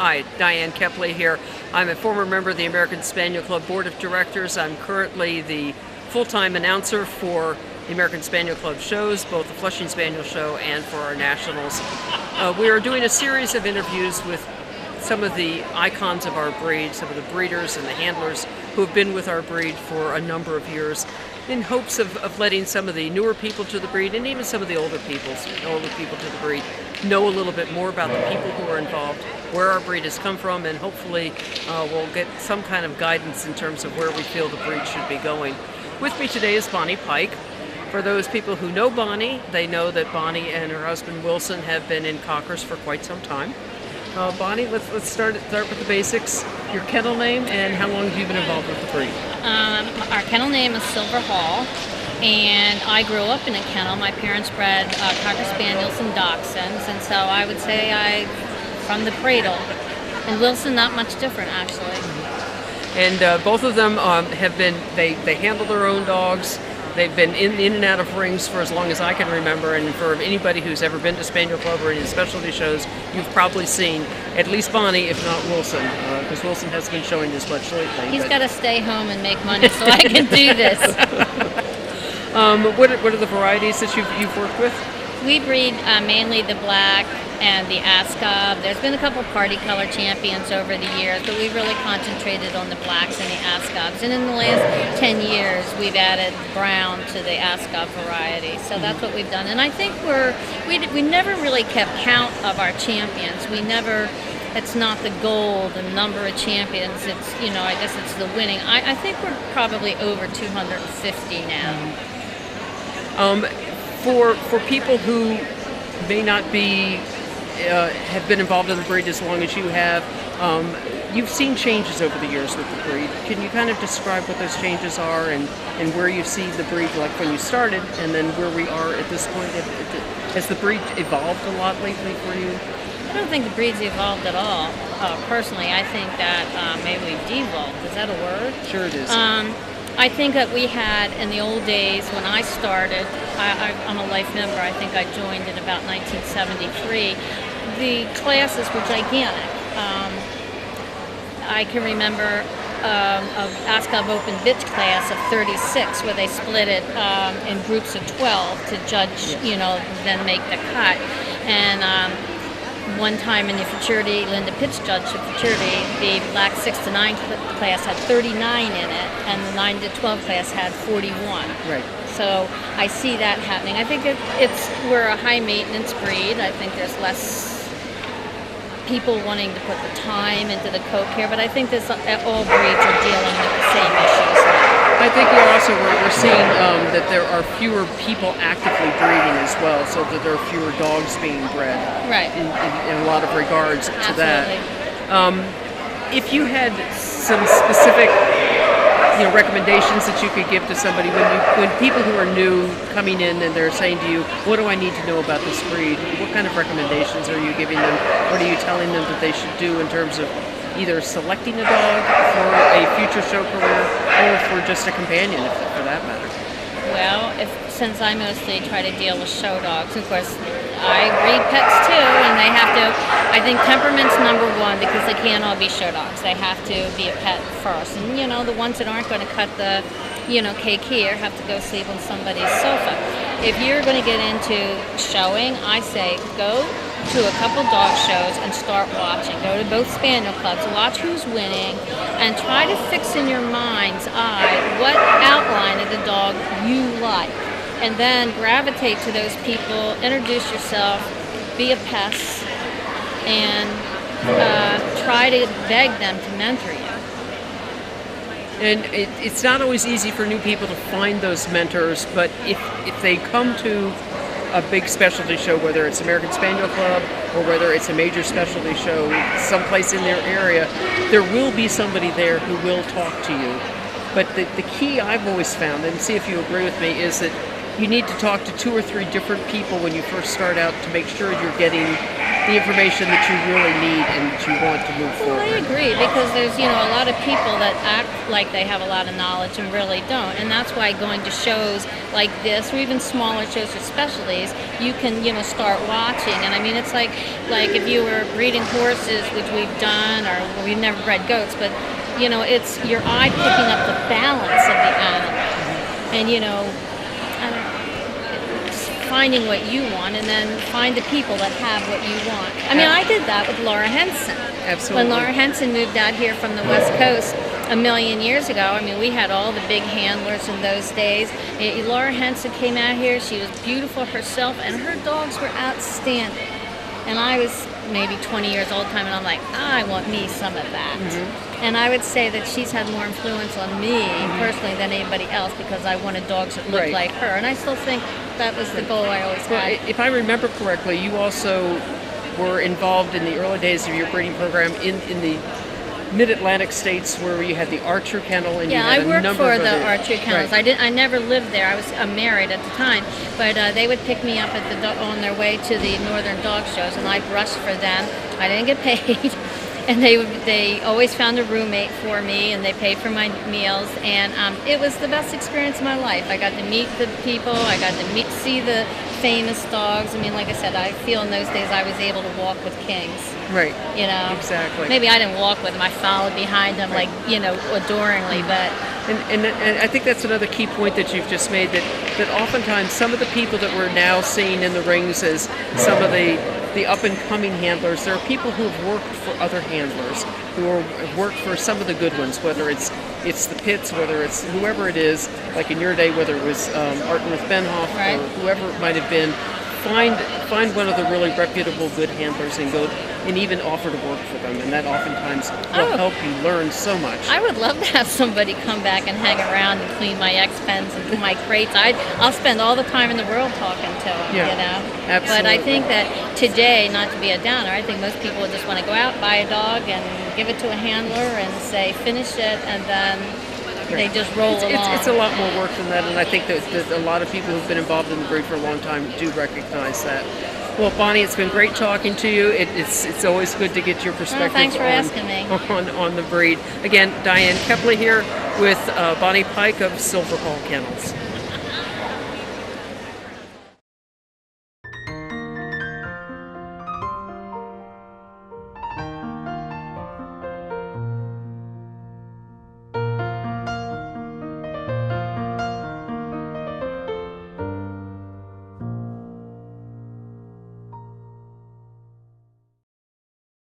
Hi, Diane Kepley here. I'm a former member of the American Spaniel Club Board of Directors. I'm currently the full-time announcer for the American Spaniel Club shows, both the Flushing Spaniel Show and for our nationals. We are doing a series of interviews with some of the icons of our breed, some of the breeders and the handlers who have been with our breed for a number of years, in hopes of letting some of the newer people to the breed and even some of the older people to the breed know a little bit more about the people who are involved, where our breed has come from, and hopefully we'll get some kind of guidance in terms of where we feel the breed should be going. With me today is Bonnie Pike. For those people who know Bonnie, they know that Bonnie and her husband Wilson have been in Cockers for quite some time. Bonnie, let's start with the basics. Your kennel name and how long have you been involved with the breed? Our kennel name is Silver Hall, and I grew up in a kennel. My parents bred Cocker Spaniels and Dachshunds, and so I would say from the cradle. And Wilson, not much different, actually. And both of them have been, they handle their own dogs. They've been in and out of rings for as long as I can remember, and for anybody who's ever been to Spaniel Club or any specialty shows, you've probably seen at least Bonnie, if not Wilson, because Wilson hasn't been showing this much lately. He's got to stay home and make money so I can do this. What are the varieties that you've worked with? We breed mainly the black and the Ascot. There's been a couple party color champions over the years, but we've really concentrated on the blacks and the Ascots. And in the last 10 years, we've added brown to the Ascot variety. So that's what we've done. And I think we never really kept count of our champions. It's not the goal, the number of champions. It's, I guess it's the winning. I think we're probably over 250 now. For people who may not be have been involved in the breed as long as you have, you've seen changes over the years with the breed. Can you kind of describe what those changes are and where you see the breed, like when you started, and then where we are at this point? Has the breed evolved a lot lately for you? I don't think the breed's evolved at all. Personally, I think that maybe we've devolved. Is that a word? Sure it is. I think that we had, in the old days when I started, I'm a life member, I think I joined in about 1973, the classes were gigantic. I can remember an Ascot Open bitch class of 36 where they split it in groups of 12 to judge, then make the cut. And one time in the futurity, Linda Pitts judged the futurity, the black 6 to 9 class had 39 in it, and the 9 to 12 class had 41. Right. So I see that happening. I think we're a high maintenance breed. I think there's less people wanting to put the time into the coat care, but I think all breeds are dealing with the same issues now. I think we're seeing that there are fewer people actively breeding as well, so that there are fewer dogs being bred. Right. In a lot of regards to Absolutely. that. If you had some specific, recommendations that you could give to somebody when people who are new coming in and they're saying to you, "What do I need to know about this breed?" What kind of recommendations are you giving them? What are you telling them that they should do in terms of either selecting a dog for a future show career or for just a companion, for that matter? Well, since I mostly try to deal with show dogs, of course, I breed pets too, and they have to, I think temperament's number one because they can't all be show dogs. They have to be a pet first. And, the ones that aren't going to cut the, cake here have to go sleep on somebody's sofa. If you're going to get into showing, I say go to a couple dog shows and start watching. Go to both spaniel clubs, watch who's winning, and try to fix in your mind's eye what outline of the dog you like. And then gravitate to those people, introduce yourself, be a pest, and try to beg them to mentor you. And it's not always easy for new people to find those mentors, but if they come to a big specialty show, whether it's American Spaniel Club or whether it's a major specialty show someplace in their area, there will be somebody there who will talk to you. But the key I've always found, and see if you agree with me, is that you need to talk to 2 or 3 different people when you first start out to make sure you're getting the information that you really need and that you want to move Well, forward. I agree, because there's, a lot of people that act like they have a lot of knowledge and really don't. And that's why going to shows like this, or even smaller shows or specialties, you can, start watching. And I mean, it's like if you were breeding horses, which we've done, or we've never bred goats, but, it's your eye picking up the balance of the animal. And, I don't just finding what you want, and then find the people that have what you want. I mean, I did that with Laura Henson. Absolutely. When Laura Henson moved out here from the West Coast a million years ago, I mean, we had all the big handlers in those days. Laura Henson came out here. She was beautiful herself, and her dogs were outstanding. And I was maybe 20 years old time, and I'm like, I want me some of that. And I would say that she's had more influence on me personally than anybody else, because I wanted dogs that looked like her. And I still think that was the goal I always had. If I remember correctly, you also were involved in the early days of your breeding program in the mid-Atlantic states, where you had the Archer Kennel, and you had I worked number for of the other- Archer Kennels. Right. I never lived there. I was married at the time, but they would pick me up at on their way to the northern dog shows, and I brushed for them. I didn't get paid, and they always found a roommate for me, and they paid for my meals, and it was the best experience of my life. I got to meet the people. I got to see the famous dogs. I mean, like I said, I feel in those days I was able to walk with kings. Right. Exactly. Maybe I didn't walk with them. I followed behind them, like, adoringly. But And I think that's another key point that you've just made, that oftentimes some of the people that we're now seeing in the rings as some of the up-and-coming handlers, there are people who have worked for other handlers, who have worked for some of the good ones, whether it's the Pitts, whether it's whoever it is, like in your day, whether it was Artmuth Benhoff Right. or whoever it might have been. Find one of the really reputable, good handlers and go and even offer to work for them, and that oftentimes will help you learn so much. I would love to have somebody come back and hang around and clean my X-Pens and my crates. I'll spend all the time in the world talking to them, Absolutely. But I think that today, not to be a downer, I think most people would just want to go out, buy a dog, and give it to a handler and say, finish it, and then they just roll along. It's a lot more work than that, and I think that a lot of people who've been involved in the breed for a long time do recognize that. Well, Bonnie, it's been great talking to you. It's always good to get your perspective thanks for asking me. on the breed. Again, Diane Kepley here with Bonnie Pike of Silver Hall Kennels.